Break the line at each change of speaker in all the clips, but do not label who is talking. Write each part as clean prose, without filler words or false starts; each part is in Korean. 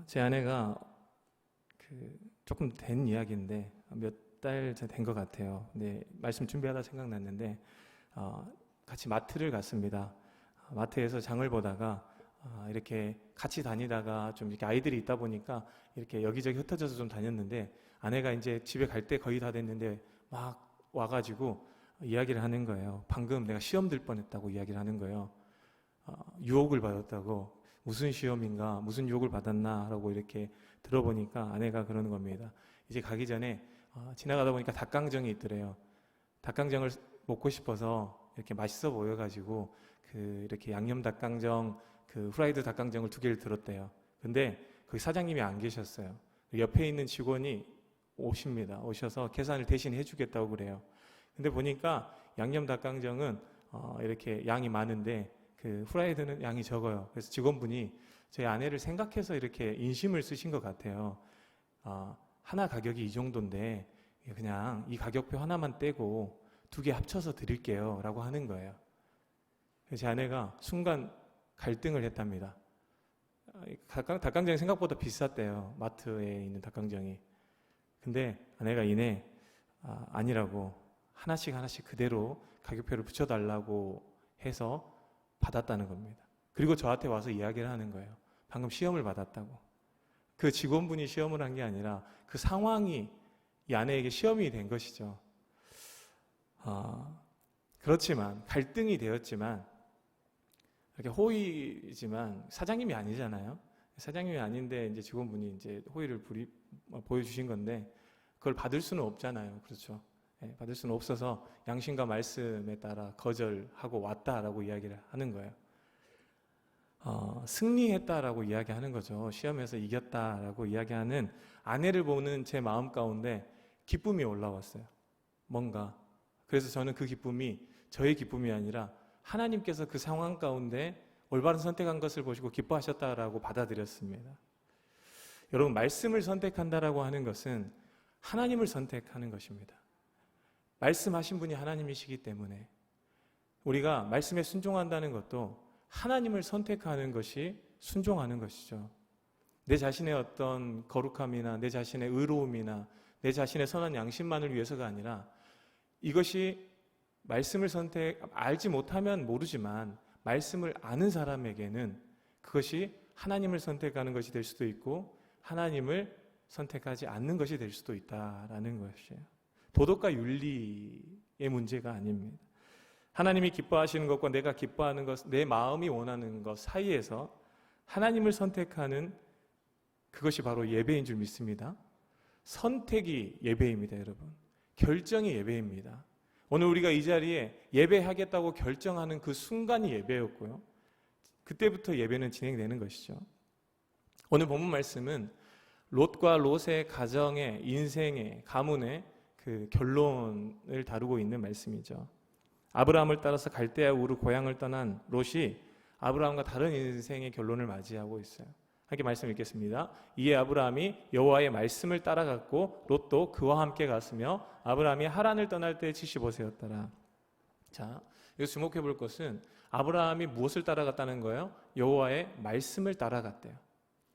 제 아내가 조금 된 이야기인데 몇 달 된 것 같아요. 근데 말씀 준비하다 생각났는데 같이 마트를 갔습니다. 마트에서 장을 보다가 이렇게 같이 다니다가 좀 이렇게 아이들이 있다 보니까 이렇게 여기저기 흩어져서 좀 다녔는데 아내가 이제 집에 갈 때 거의 다 됐는데 막 와가지고 이야기를 하는 거예요. 방금 내가 시험 들 뻔했다고 이야기를 하는 거예요. 유혹을 받았다고. 무슨 시험인가, 무슨 유혹을 받았나 라고 이렇게 들어보니까 아내가 그러는 겁니다. 이제 가기 전에 지나가다 보니까 닭강정이 있더래요. 닭강정을 먹고 싶어서 이렇게 맛있어 보여가지고 이렇게 양념 닭강정, 후라이드 닭강정을 2개를 들었대요. 근데 거기 사장님이 안 계셨어요. 옆에 있는 직원이 오셔서 계산을 대신 해주겠다고 그래요. 근데 보니까 양념 닭강정은 이렇게 양이 많은데 후라이드는 양이 적어요. 그래서 직원분이 저희 아내를 생각해서 이렇게 인심을 쓰신 것 같아요. 하나 가격이 이 정도인데 그냥 이 가격표 하나만 떼고 2개 합쳐서 드릴게요 라고 하는 거예요. 제 아내가 순간 갈등을 했답니다. 닭강정이 생각보다 비쌌대요. 마트에 있는 닭강정이. 근데 아내가 이내 아니라고 하나씩 그대로 가격표를 붙여달라고 해서 받았다는 겁니다. 그리고 저한테 와서 이야기를 하는 거예요. 방금 시험을 받았다고. 그 직원분이 시험을 한 게 아니라 그 상황이 이 아내에게 시험이 된 것이죠. 그렇지만 갈등이 되었지만 이렇게 호의지만 사장님이 아니잖아요. 사장님이 아닌데 이제 직원분이 이제 호의를 보여주신 건데 그걸 받을 수는 없잖아요. 그렇죠? 받을 수는 없어서 양심과 말씀에 따라 거절하고 왔다라고 이야기를 하는 거예요. 승리했다라고 이야기하는 거죠. 시험에서 이겼다라고 이야기하는 아내를 보는 제 마음 가운데 기쁨이 올라왔어요. 뭔가. 그래서 저는 그 기쁨이 저의 기쁨이 아니라 하나님께서 그 상황 가운데 올바른 선택한 것을 보시고 기뻐하셨다라고 받아들였습니다. 여러분, 말씀을 선택한다라고 하는 것은 하나님을 선택하는 것입니다. 말씀하신 분이 하나님이시기 때문에 우리가 말씀에 순종한다는 것도 하나님을 선택하는 것이 순종하는 것이죠. 내 자신의 어떤 거룩함이나 내 자신의 의로움이나 내 자신의 선한 양심만을 위해서가 아니라 이것이 말씀을 알지 못하면 모르지만 말씀을 아는 사람에게는 그것이 하나님을 선택하는 것이 될 수도 있고 하나님을 선택하지 않는 것이 될 수도 있다라는 것이에요. 도덕과 윤리의 문제가 아닙니다. 하나님이 기뻐하시는 것과 내가 기뻐하는 것, 내 마음이 원하는 것 사이에서 하나님을 선택하는 그것이 바로 예배인 줄 믿습니다. 선택이 예배입니다, 여러분. 결정이 예배입니다. 오늘 우리가 이 자리에 예배하겠다고 결정하는 그 순간이 예배였고요. 그때부터 예배는 진행되는 것이죠. 오늘 본문 말씀은 롯과 롯의 가정의 인생의 가문의 결론을 다루고 있는 말씀이죠. 아브라함을 따라서 갈대아 우르 고향을 떠난 롯이 아브라함과 다른 인생의 결론을 맞이하고 있어요. 함께 말씀 읽겠습니다. 이에 아브라함이 여호와의 말씀을 따라갔고 롯도 그와 함께 갔으며 아브라함이 하란을 떠날 때 75세였더라. 자, 여기서 주목해 볼 것은 아브라함이 무엇을 따라갔다는 거예요? 여호와의 말씀을 따라갔대요.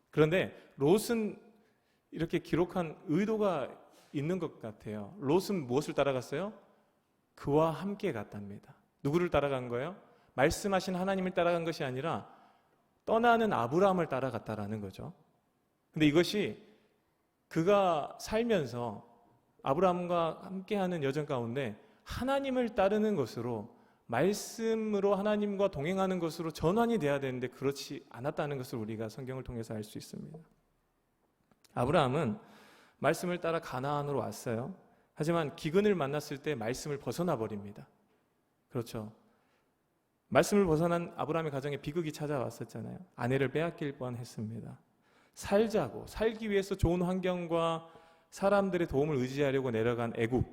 그런데 롯은 이렇게 기록한 의도가 있는 것 같아요. 롯은 무엇을 따라갔어요? 그와 함께 갔답니다. 누구를 따라간 거예요? 말씀하신 하나님을 따라간 것이 아니라 떠나는 아브라함을 따라갔다라는 거죠. 근데 이것이 그가 살면서 아브라함과 함께하는 여정 가운데 하나님을 따르는 것으로 말씀으로 하나님과 동행하는 것으로 전환이 돼야 되는데 그렇지 않았다는 것을 우리가 성경을 통해서 알 수 있습니다. 아브라함은 말씀을 따라 가나안으로 왔어요. 하지만 기근을 만났을 때 말씀을 벗어나 버립니다. 그렇죠. 말씀을 벗어난 아브라함의 가정에 비극이 찾아왔었잖아요. 아내를 빼앗길 뻔했습니다. 살기 위해서 좋은 환경과 사람들의 도움을 의지하려고 내려간 애굽,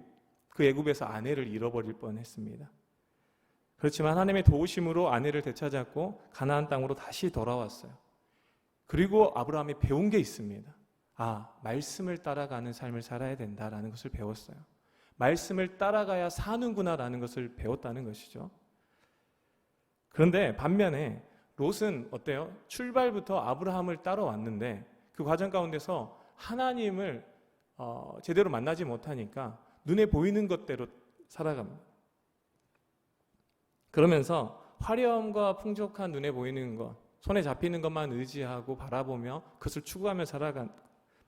그 애굽에서 아내를 잃어버릴 뻔했습니다. 그렇지만 하나님의 도우심으로 아내를 되찾았고 가나안 땅으로 다시 돌아왔어요. 그리고 아브라함이 배운 게 있습니다. 말씀을 따라가는 삶을 살아야 된다라는 것을 배웠어요. 말씀을 따라가야 사는구나라는 것을 배웠다는 것이죠. 그런데 반면에 롯은 어때요? 출발부터 아브라함을 따라왔는데 그 과정 가운데서 하나님을 제대로 만나지 못하니까 눈에 보이는 것대로 살아갑니다. 그러면서 화려함과 풍족한 눈에 보이는 것, 손에 잡히는 것만 의지하고 바라보며 그것을 추구하며 살아간,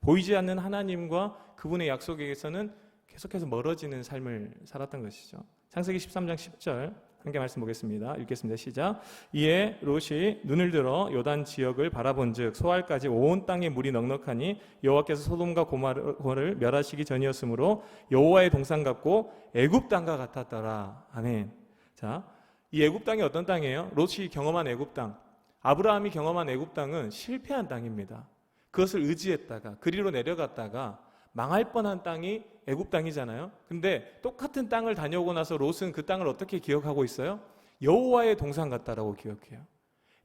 보이지 않는 하나님과 그분의 약속에게서는 계속해서 멀어지는 삶을 살았던 것이죠. 창세기 13장 10절 함께 말씀 보겠습니다. 읽겠습니다. 시작. 이에 롯이 눈을 들어 요단 지역을 바라본즉 소알까지 온 땅에 물이 넉넉하니 여호와께서 소돔과 고모라를 멸하시기 전이었으므로 여호와의 동산 같고 애굽 땅과 같았더라. 아멘. 자, 이 애굽 땅이 어떤 땅이에요? 롯이 경험한 애굽 땅, 아브라함이 경험한 애굽 땅은 실패한 땅입니다. 그것을 의지했다가 그리로 내려갔다가 망할 뻔한 땅이 애굽 땅이잖아요. 근데 똑같은 땅을 다녀오고 나서 롯은 그 땅을 어떻게 기억하고 있어요? 여호와의 동산 같다라고 기억해요.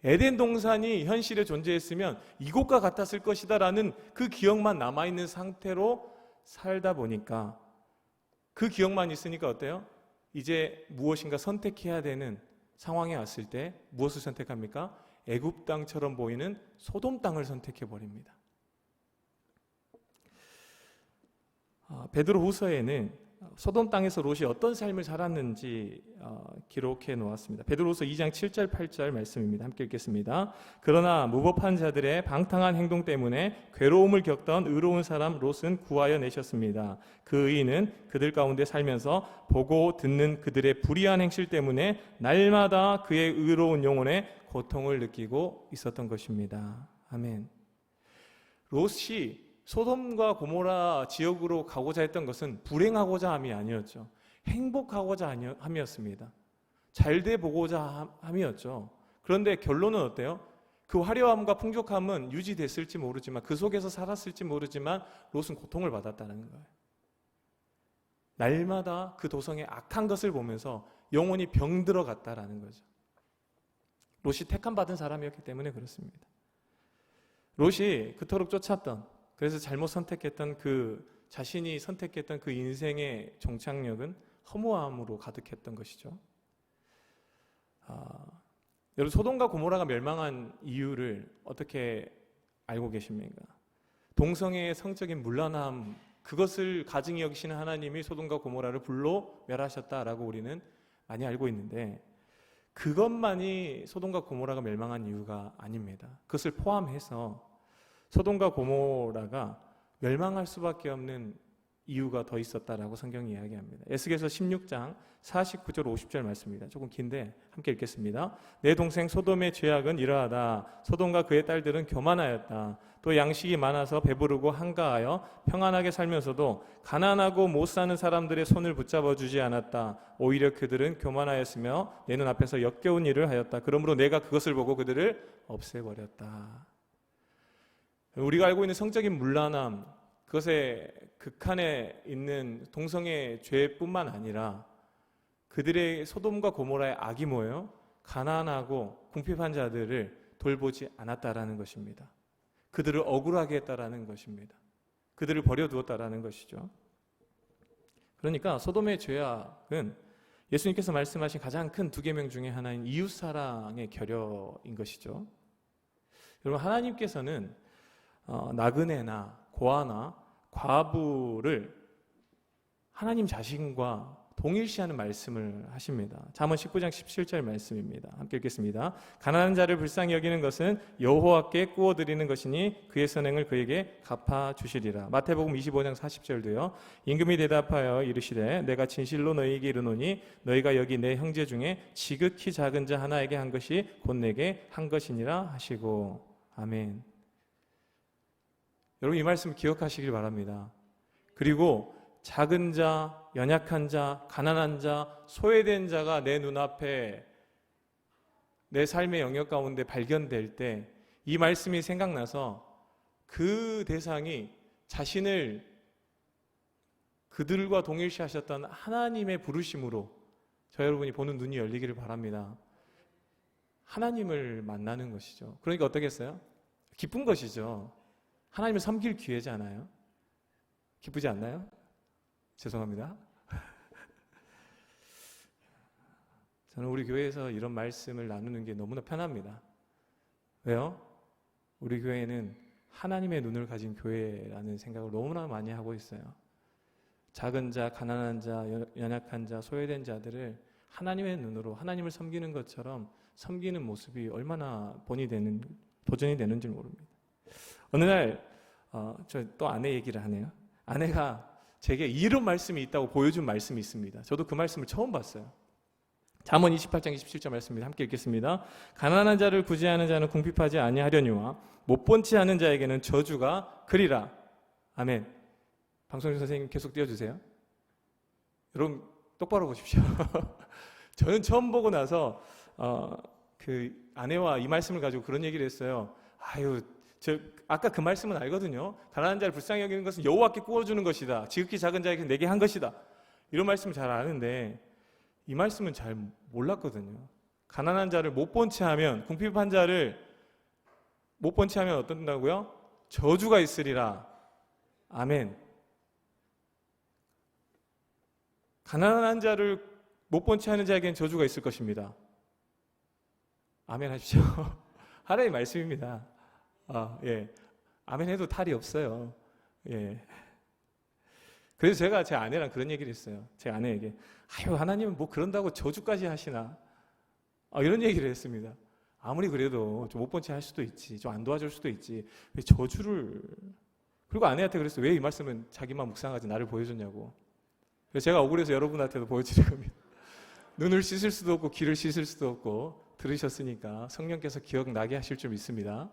에덴 동산이 현실에 존재했으면 이곳과 같았을 것이다라는 그 기억만 남아있는 상태로 살다 보니까, 그 기억만 있으니까 어때요? 이제 무엇인가 선택해야 되는 상황에 왔을 때 무엇을 선택합니까? 애굽 땅처럼 보이는 소돔 땅을 선택해 버립니다. 베드로후서에는 소돔 땅에서 롯이 어떤 삶을 살았는지 기록해 놓았습니다. 베드로후서 2장 7절 8절 말씀입니다. 함께 읽겠습니다. 그러나 무법한 자들의 방탕한 행동 때문에 괴로움을 겪던 의로운 사람 롯은 구하여 내셨습니다. 그 의인은 그들 가운데 살면서 보고 듣는 그들의 불의한 행실 때문에 날마다 그의 의로운 영혼에 고통을 느끼고 있었던 것입니다. 아멘. 롯이 소돔과 고모라 지역으로 가고자 했던 것은 불행하고자 함이 아니었죠. 행복하고자 함이었습니다. 잘돼 보고자 함이었죠. 그런데 결론은 어때요? 그 화려함과 풍족함은 유지됐을지 모르지만, 그 속에서 살았을지 모르지만 롯은 고통을 받았다는 거예요. 날마다 그 도성의 악한 것을 보면서 영혼이 병들어 갔다라는 거죠. 롯이 택함 받은 사람이었기 때문에 그렇습니다. 롯이 그토록 쫓았던, 그래서 잘못 선택했던 그 자신이 선택했던 그 인생의 종착역은 허무함으로 가득했던 것이죠. 여러분, 소돔과 고모라가 멸망한 이유를 어떻게 알고 계십니까? 동성애의 성적인 문란함, 그것을 가증히 여기시는 하나님이 소돔과 고모라를 불로 멸하셨다라고 우리는 많이 알고 있는데, 그것만이 소돔과 고모라가 멸망한 이유가 아닙니다. 그것을 포함해서 소돔과 고모라가 멸망할 수밖에 없는 이유가 더 있었다라고 성경이 이야기합니다. 에스겔서 16장 49절 50절 말씀입니다. 조금 긴데 함께 읽겠습니다. 내 동생 소돔의 죄악은 이러하다. 소돔과 그의 딸들은 교만하였다. 또 양식이 많아서 배부르고 한가하여 평안하게 살면서도 가난하고 못 사는 사람들의 손을 붙잡아 주지 않았다. 오히려 그들은 교만하였으며 내 눈앞에서 역겨운 일을 하였다. 그러므로 내가 그것을 보고 그들을 없애버렸다. 우리가 알고 있는 성적인 문란함, 그것의 극한에 있는 동성애 죄뿐만 아니라 그들의 소돔과 고모라의 악이 뭐예요? 가난하고 궁핍한 자들을 돌보지 않았다라는 것입니다. 그들을 억울하게 했다라는 것입니다. 그들을 버려두었다라는 것이죠. 그러니까 소돔의 죄악은 예수님께서 말씀하신 가장 큰 두 계명 중에 하나인 이웃사랑의 결여인 것이죠. 여러분, 하나님께서는 나그네나 고아나 과부를 하나님 자신과 동일시하는 말씀을 하십니다. 잠언 19장 17절 말씀입니다. 함께 읽겠습니다. 가난한 자를 불쌍히 여기는 것은 여호와께 구워드리는 것이니 그의 선행을 그에게 갚아주시리라. 마태복음 25장 40절도요. 임금이 대답하여 이르시되 내가 진실로 너희에게 이르노니 너희가 여기 내 형제 중에 지극히 작은 자 하나에게 한 것이 곧 내게 한 것이니라 하시고. 아멘. 여러분, 이 말씀 기억하시길 바랍니다. 그리고 작은 자, 연약한 자, 가난한 자, 소외된 자가 내 눈앞에 내 삶의 영역 가운데 발견될 때 이 말씀이 생각나서 그 대상이 자신을 그들과 동일시하셨던 하나님의 부르심으로 저 여러분이 보는 눈이 열리기를 바랍니다. 하나님을 만나는 것이죠. 그러니까 어떻겠어요? 기쁜 것이죠. 하나님을 섬길 기회잖아요. 기쁘지 않나요? 죄송합니다. 저는 우리 교회에서 이런 말씀을 나누는 게 너무나 편합니다. 왜요? 우리 교회는 하나님의 눈을 가진 교회라는 생각을 너무나 많이 하고 있어요. 작은 자, 가난한 자, 연약한 자, 소외된 자들을 하나님의 눈으로 하나님을 섬기는 것처럼 섬기는 모습이 얼마나 도전이 되는지 모릅니다. 어느 날 저 또 아내 얘기를 하네요. 아내가 제게 이런 말씀이 있다고 보여준 말씀이 있습니다. 저도 그 말씀을 처음 봤어요. 잠언 28장 27절 말씀입니다. 함께 읽겠습니다. 가난한 자를 구제하는 자는 궁핍하지 아니하려니와 못 본 채 하는 자에게는 저주가 그리라. 아멘. 방송준 선생님 계속 띄워주세요. 여러분 똑바로 보십시오. 저는 처음 보고 나서 그 아내와 이 말씀을 가지고 그런 얘기를 했어요. 저 아까 그 말씀은 알거든요. 가난한 자를 불쌍히 여기는 것은 여호와께 구워주는 것이다. 지극히 작은 자에게 내게 한 것이다. 이런 말씀을 잘 아는데 이 말씀은 잘 몰랐거든요. 가난한 자를 못 본 채 하면, 궁핍한 자를 못 본 채 하면 어떤다고요? 저주가 있으리라. 아멘. 가난한 자를 못 본 채 하는 자에게는 저주가 있을 것입니다. 아멘 하십시오. 하나님의 말씀입니다. 예. 아멘 해도 탈이 없어요. 예. 그래서 제가 제 아내랑 그런 얘기를 했어요. 제 아내에게 하나님은 뭐 그런다고 저주까지 하시나? 이런 얘기를 했습니다. 아무리 그래도 좀 못 본 채 할 수도 있지, 좀 안 도와줄 수도 있지, 왜 저주를. 그리고 아내한테 그랬어요. 왜 이 말씀은 자기만 묵상하지 나를 보여줬냐고. 그래서 제가 억울해서 여러분한테도 보여드릴 겁니다. 눈을 씻을 수도 없고 귀를 씻을 수도 없고 들으셨으니까 성령께서 기억나게 하실 줄 믿습니다.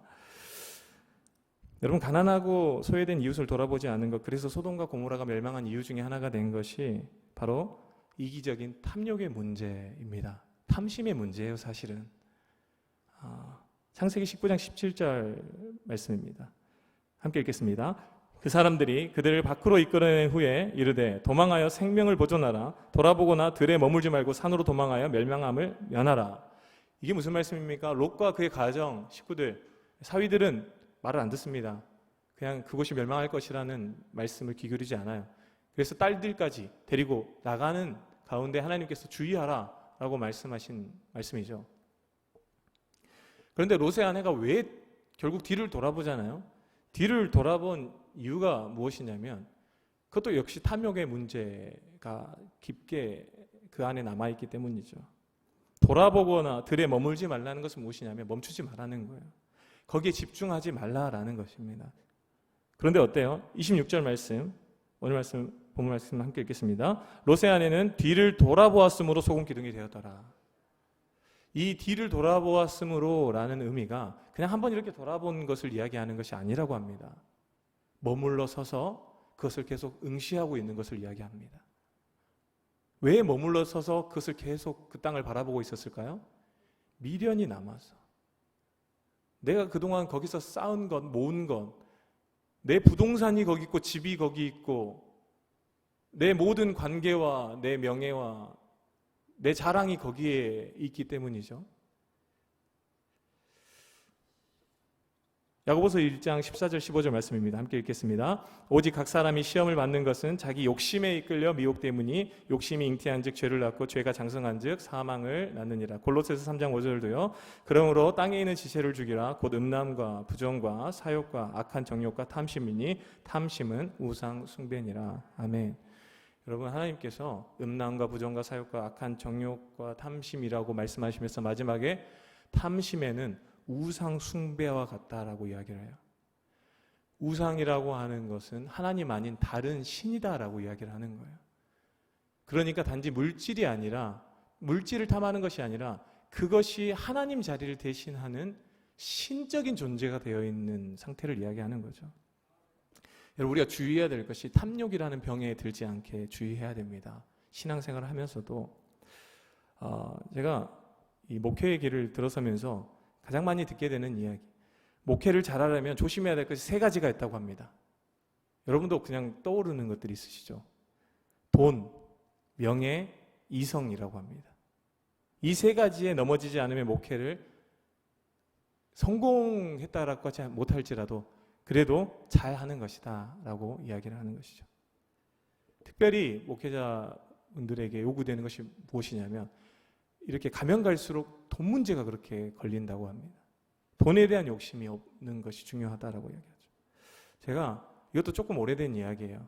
여러분, 가난하고 소외된 이웃을 돌아보지 않은 것, 그래서 소돔과 고모라가 멸망한 이유 중에 하나가 된 것이 바로 이기적인 탐욕의 문제입니다. 탐심의 문제예요, 사실은. 창세기 19장 17절 말씀입니다. 함께 읽겠습니다. 그 사람들이 그들을 밖으로 이끌어낸 후에 이르되 도망하여 생명을 보존하라. 돌아보거나 들에 머물지 말고 산으로 도망하여 멸망함을 면하라. 이게 무슨 말씀입니까? 롯과 그의 가정, 식구들, 사위들은 말을 안 듣습니다. 그냥 그곳이 멸망할 것이라는 말씀을 귀 기울이지 않아요. 그래서 딸들까지 데리고 나가는 가운데 하나님께서 주의하라 라고 말씀하신 말씀이죠. 그런데 롯의 아내가 왜 결국 뒤를 돌아보잖아요. 뒤를 돌아본 이유가 무엇이냐면 그것도 역시 탐욕의 문제가 깊게 그 안에 남아있기 때문이죠. 돌아보거나 들에 머물지 말라는 것은 무엇이냐면 멈추지 말라는 거예요. 거기에 집중하지 말라라는 것입니다. 그런데 어때요? 26절 말씀, 오늘 말씀, 본문 말씀 함께 읽겠습니다. 롯의 아내는 뒤를 돌아보았으므로 소금 기둥이 되었더라. 이 뒤를 돌아보았으므로 라는 의미가 그냥 한번 이렇게 돌아본 것을 이야기하는 것이 아니라고 합니다. 머물러 서서 그것을 계속 응시하고 있는 것을 이야기합니다. 왜 머물러 서서 그것을 계속 그 땅을 바라보고 있었을까요? 미련이 남아서. 내가 그동안 거기서 쌓은 것, 모은 것, 내 부동산이 거기 있고 집이 거기 있고 내 모든 관계와 내 명예와 내 자랑이 거기에 있기 때문이죠. 야고보서 1장 14절 15절 말씀입니다. 함께 읽겠습니다. 오직 각 사람이 시험을 받는 것은 자기 욕심에 이끌려 미혹 때문이 욕심이 잉태한즉 죄를 낳고 죄가 장성한즉 사망을 낳느니라. 골로새서 3장 5절도요. 그러므로 땅에 있는 지체를 죽이라. 곧 음란과 부정과 사욕과 악한 정욕과 탐심이니 탐심은 우상 숭배니라. 아멘. 여러분, 하나님께서 음란과 부정과 사욕과 악한 정욕과 탐심이라고 말씀하시면서 마지막에 탐심에는 우상 숭배와 같다라고 이야기를 해요. 우상이라고 하는 것은 하나님 아닌 다른 신이다라고 이야기를 하는 거예요. 그러니까 단지 물질이 아니라, 물질을 탐하는 것이 아니라 그것이 하나님 자리를 대신하는 신적인 존재가 되어 있는 상태를 이야기하는 거죠. 여러분, 우리가 주의해야 될 것이 탐욕이라는 병에 들지 않게 주의해야 됩니다. 신앙생활을 하면서도 제가 이 목회의 길을 들어서면서 가장 많이 듣게 되는 이야기, 목회를 잘하려면 조심해야 될 것이 3가지가 있다고 합니다. 여러분도 그냥 떠오르는 것들이 있으시죠? 돈, 명예, 이성이라고 합니다. 이 3가지에 넘어지지 않으면 목회를 성공했다라고 하지 못할지라도 그래도 잘하는 것이다 라고 이야기를 하는 것이죠. 특별히 목회자분들에게 요구되는 것이 무엇이냐면 이렇게 가면 갈수록 돈 문제가 그렇게 걸린다고 합니다. 돈에 대한 욕심이 없는 것이 중요하다라고 이야기하죠. 제가 이것도 조금 오래된 이야기예요.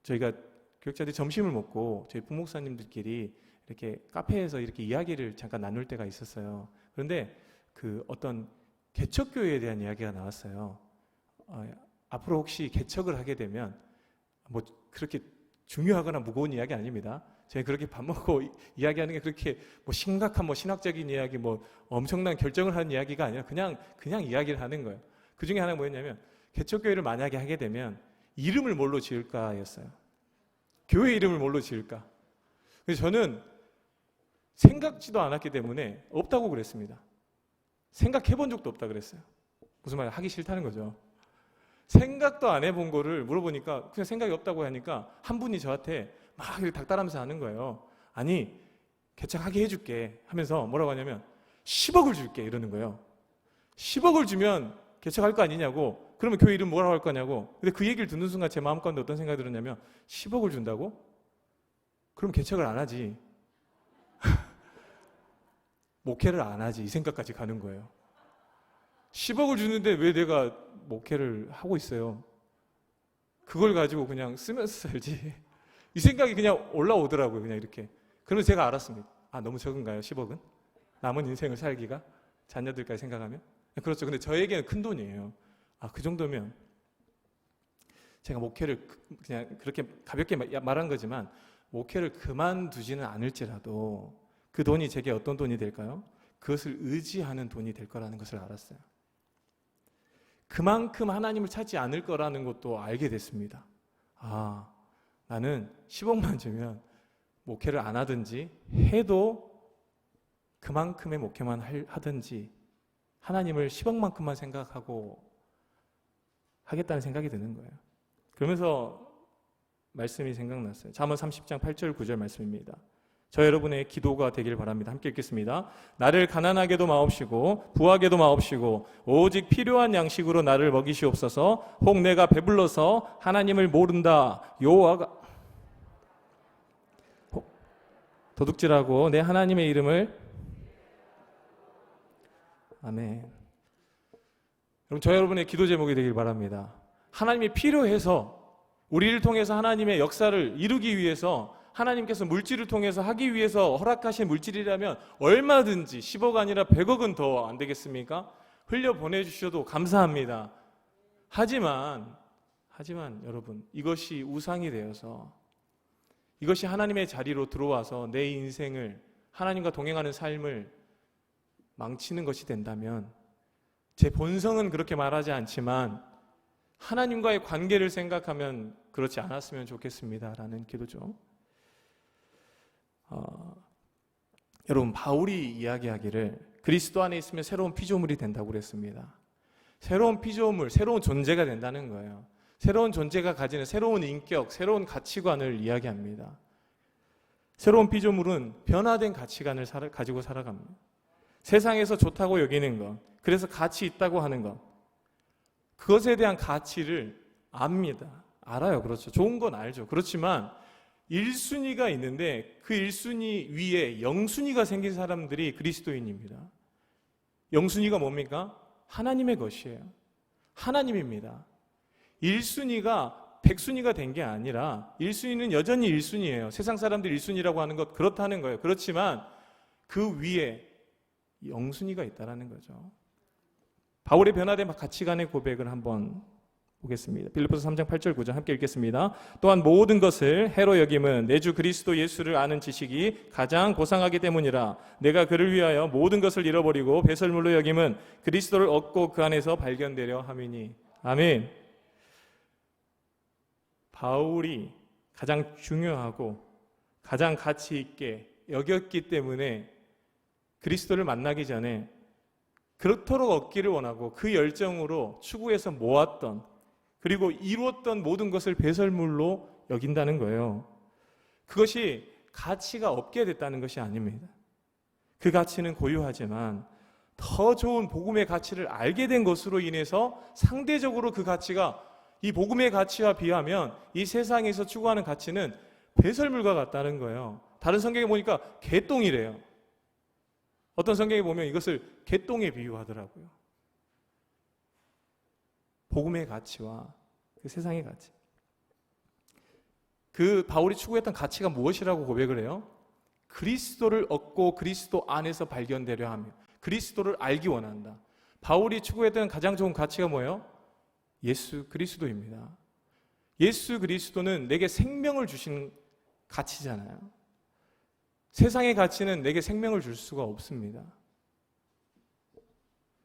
저희가 교육자들이 점심을 먹고 저희 부목사님들끼리 이렇게 카페에서 이렇게 이야기를 잠깐 나눌 때가 있었어요. 그런데 어떤 개척교회에 대한 이야기가 나왔어요. 앞으로 혹시 개척을 하게 되면 뭐 그렇게 중요하거나 무거운 이야기 아닙니다. 저희 그렇게 밥 먹고 이야기하는 게 그렇게 뭐 심각한 뭐 신학적인 이야기 뭐 엄청난 결정을 하는 이야기가 아니라 그냥 이야기를 하는 거예요. 그 중에 하나가 뭐였냐면 개척교회를 만약에 하게 되면 이름을 뭘로 지을까였어요. 교회 이름을 뭘로 지을까? 그래서 저는 생각지도 않았기 때문에 없다고 그랬습니다. 생각해 본 적도 없다 그랬어요. 무슨 말이야? 하기 싫다는 거죠. 생각도 안 해본 거를 물어보니까 그냥 생각이 없다고 하니까 한 분이 저한테 막 이렇게 닥달하면서 하는 거예요. 아니, 개척하게 해줄게 하면서 뭐라고 하냐면 10억을 줄게 이러는 거예요. 10억을 주면 개척할 거 아니냐고. 그러면 교회 이름 뭐라고 할 거냐고. 근데 그 얘기를 듣는 순간 제 마음 가운데 어떤 생각이 들었냐면 10억을 준다고? 그럼 개척을 안 하지. 목회를 안 하지. 이 생각까지 가는 거예요. 10억을 주는데 왜 내가 목회를 하고 있어요? 그걸 가지고 그냥 쓰면서 살지. 이 생각이 그냥 올라오더라고요. 그냥 이렇게. 그러면 제가 알았습니다. 너무 적은가요? 10억은? 남은 인생을 살기가? 자녀들까지 생각하면? 그렇죠. 근데 저에게는 큰 돈이에요. 그 정도면 제가 목회를 그냥 그렇게 가볍게 말한 거지만 목회를 그만두지는 않을지라도 그 돈이 제게 어떤 돈이 될까요? 그것을 의지하는 돈이 될 거라는 것을 알았어요. 그만큼 하나님을 찾지 않을 거라는 것도 알게 됐습니다. 나는 10억만 주면 목회를 안 하든지 해도 그만큼의 목회만 하든지 하나님을 10억만큼만 생각하고 하겠다는 생각이 드는 거예요. 그러면서 말씀이 생각났어요. 잠언 30장 8절 9절 말씀입니다. 저 여러분의 기도가 되길 바랍니다. 함께 읽겠습니다. 나를 가난하게도 마옵시고 부하게도 마옵시고 오직 필요한 양식으로 나를 먹이시옵소서. 혹 내가 배불러서 하나님을 모른다. 여호와가 도둑질하고 내 하나님의 이름을 아멘. 그럼 저 여러분의 기도 제목이 되길 바랍니다. 하나님이 필요해서 우리를 통해서 하나님의 역사를 이루기 위해서 하나님께서 물질을 통해서 하기 위해서 허락하신 물질이라면 얼마든지 10억 아니라 100억은 더 안 되겠습니까? 흘려 보내주셔도 감사합니다. 하지만 여러분, 이것이 우상이 되어서 이것이 하나님의 자리로 들어와서 내 인생을 하나님과 동행하는 삶을 망치는 것이 된다면 제 본성은 그렇게 말하지 않지만 하나님과의 관계를 생각하면 그렇지 않았으면 좋겠습니다라는 기도죠. 여러분, 바울이 이야기하기를 그리스도 안에 있으면 새로운 피조물이 된다고 그랬습니다. 새로운 피조물, 새로운 존재가 된다는 거예요. 새로운 존재가 가지는 새로운 인격, 새로운 가치관을 이야기합니다. 새로운 피조물은 변화된 가치관을 가지고 살아갑니다. 세상에서 좋다고 여기는 것, 그래서 가치 있다고 하는 것, 그것에 대한 가치를 압니다. 알아요. 그렇죠. 좋은 건 알죠. 그렇지만 1순위가 있는데 그 1순위 위에 0순위가 생긴 사람들이 그리스도인입니다. 0순위가 뭡니까? 하나님의 것이에요. 하나님입니다. 1순위가 100순위가 된 게 아니라 1순위는 여전히 1순위예요. 세상 사람들이 1순위라고 하는 것 그렇다는 거예요. 그렇지만 그 위에 0순위가 있다는 거죠. 바울의 변화된 가치관의 고백을 한번 보겠습니다. 빌립보서 3장 8절 9절 함께 읽겠습니다. 또한 모든 것을 해로 여김은 내 주 그리스도 예수를 아는 지식이 가장 고상하기 때문이라. 내가 그를 위하여 모든 것을 잃어버리고 배설물로 여김은 그리스도를 얻고 그 안에서 발견되려 함이니. 아멘. 바울이 가장 중요하고 가장 가치 있게 여겼기 때문에 그리스도를 만나기 전에 그렇도록 얻기를 원하고 그 열정으로 추구해서 모았던 그리고 이루었던 모든 것을 배설물로 여긴다는 거예요. 그것이 가치가 없게 됐다는 것이 아닙니다. 그 가치는 고유하지만 더 좋은 복음의 가치를 알게 된 것으로 인해서 상대적으로 그 가치가 이 복음의 가치와 비하면 이 세상에서 추구하는 가치는 배설물과 같다는 거예요. 다른 성경에 보니까 개똥이래요. 어떤 성경에 보면 이것을 개똥에 비유하더라고요. 복음의 가치와 그 세상의 가치. 그 바울이 추구했던 가치가 무엇이라고 고백을 해요? 그리스도를 얻고 그리스도 안에서 발견되려 하며 그리스도를 알기 원한다. 바울이 추구했던 가장 좋은 가치가 뭐예요? 예수 그리스도입니다. 예수 그리스도는 내게 생명을 주신 가치잖아요. 세상의 가치는 내게 생명을 줄 수가 없습니다.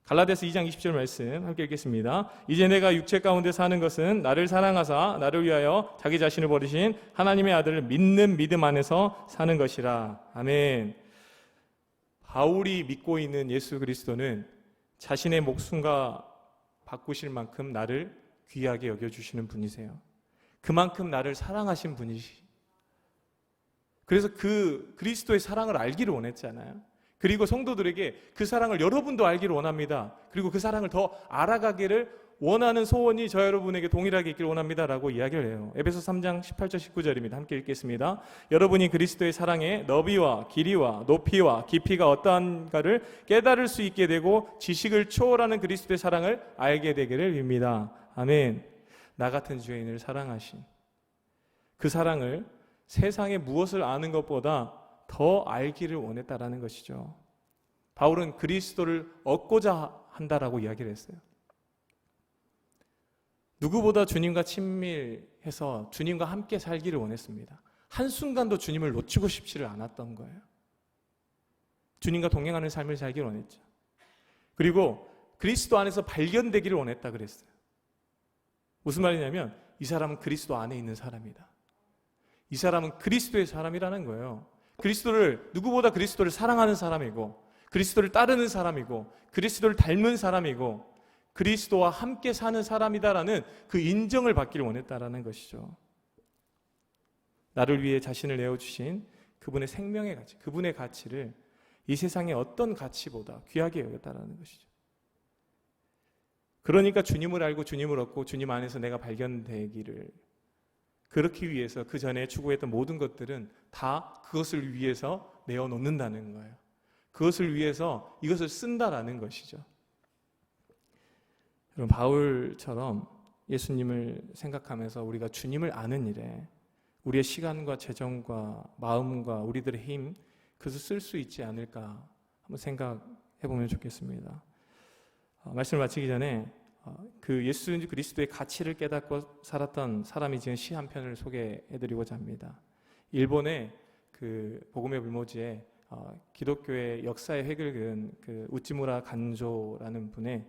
갈라디아서 2장 20절 말씀 함께 읽겠습니다. 이제 내가 육체 가운데 사는 것은 나를 사랑하사 나를 위하여 자기 자신을 버리신 하나님의 아들을 믿는 믿음 안에서 사는 것이라. 아멘. 바울이 믿고 있는 예수 그리스도는 자신의 목숨과 바꾸실 만큼 나를 귀하게 여겨주시는 분이세요. 그만큼 나를 사랑하신 분이시. 그래서 그 그리스도의 사랑을 알기를 원했잖아요. 그리고 성도들에게 그 사랑을 여러분도 알기를 원합니다. 그리고 그 사랑을 더 알아가기를 원하는 소원이 저 여러분에게 동일하게 있기를 원합니다라고 이야기를 해요. 에베소 3장 18절 19절입니다. 함께 읽겠습니다. 여러분이 그리스도의 사랑의 너비와 길이와 높이와 깊이가 어떠한가를 깨달을 수 있게 되고 지식을 초월하는 그리스도의 사랑을 알게 되기를 빕니다. 아멘. 나 같은 죄인을 사랑하신 그 사랑을 세상의 무엇을 아는 것보다 더 알기를 원했다라는 것이죠. 바울은 그리스도를 얻고자 한다라고 이야기를 했어요. 누구보다 주님과 친밀해서 주님과 함께 살기를 원했습니다. 한순간도 주님을 놓치고 싶지를 않았던 거예요. 주님과 동행하는 삶을 살기를 원했죠. 그리고 그리스도 안에서 발견되기를 원했다 그랬어요. 무슨 말이냐면 이 사람은 그리스도 안에 있는 사람이다. 이 사람은 그리스도의 사람이라는 거예요. 누구보다 그리스도를 사랑하는 사람이고 그리스도를 따르는 사람이고 그리스도를 닮은 사람이고 그리스도와 함께 사는 사람이다라는 그 인정을 받기를 원했다라는 것이죠. 나를 위해 자신을 내어주신 그분의 생명의 가치, 그분의 가치를 이 세상의 어떤 가치보다 귀하게 여겼다라는 것이죠. 그러니까 주님을 알고 주님을 얻고 주님 안에서 내가 발견되기를 그렇기 위해서 그 전에 추구했던 모든 것들은 다 그것을 위해서 내어놓는다는 거예요. 그것을 위해서 이것을 쓴다라는 것이죠. 여러분, 바울처럼 예수님을 생각하면서 우리가 주님을 아는 일에 우리의 시간과 재정과 마음과 우리들의 힘 그것을 쓸 수 있지 않을까 한번 생각해 보면 좋겠습니다. 말씀을 마치기 전에 그 예수 그리스도의 가치를 깨닫고 살았던 사람이 지은 시 한 편을 소개해드리고자 합니다. 일본의 그 복음의 불모지에 기독교의 역사의 획을 그은 그 우찌무라 간조라는 분의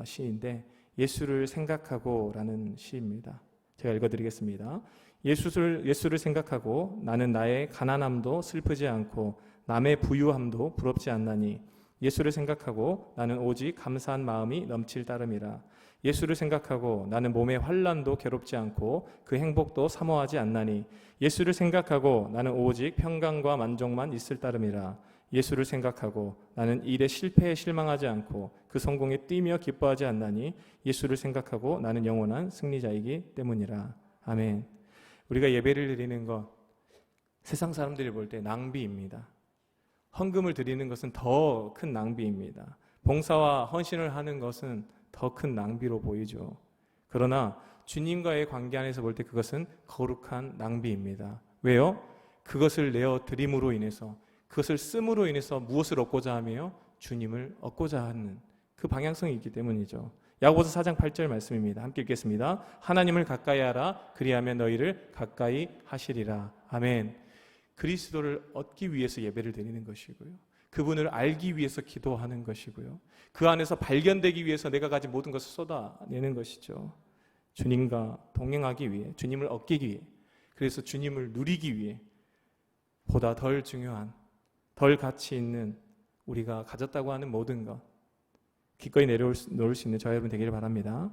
시인데 예수를 생각하고라는 시입니다. 제가 읽어드리겠습니다. 예수를 생각하고 나는 나의 가난함도 슬프지 않고 남의 부유함도 부럽지 않나니 예수를 생각하고 나는 오직 감사한 마음이 넘칠 따름이라. 예수를 생각하고 나는 몸의 환난도 괴롭지 않고 그 행복도 사모하지 않나니 예수를 생각하고 나는 오직 평강과 만족만 있을 따름이라. 예수를 생각하고 나는 일의 실패에 실망하지 않고 그 성공에 뛰며 기뻐하지 않나니 예수를 생각하고 나는 영원한 승리자이기 때문이라. 아멘. 우리가 예배를 드리는 것 세상 사람들이 볼 때 낭비입니다. 헌금을 드리는 것은 더 큰 낭비입니다. 봉사와 헌신을 하는 것은 더 큰 낭비로 보이죠. 그러나 주님과의 관계 안에서 볼 때 그것은 거룩한 낭비입니다. 왜요? 그것을 내어 드림으로 인해서 그것을 씀으로 인해서 무엇을 얻고자 하며 주님을 얻고자 하는 그 방향성이 있기 때문이죠. 야고보서 4장 8절 말씀입니다. 함께 읽겠습니다. 하나님을 가까이 하라 그리하면 너희를 가까이 하시리라. 아멘. 그리스도를 얻기 위해서 예배를 드리는 것이고요. 그분을 알기 위해서 기도하는 것이고요. 그 안에서 발견되기 위해서 내가 가진 모든 것을 쏟아내는 것이죠. 주님과 동행하기 위해, 주님을 얻기 위해, 그래서 주님을 누리기 위해 보다 덜 중요한, 덜 가치 있는 우리가 가졌다고 하는 모든 것 기꺼이 내려놓을 수 있는 저와 여러분 되기를 바랍니다.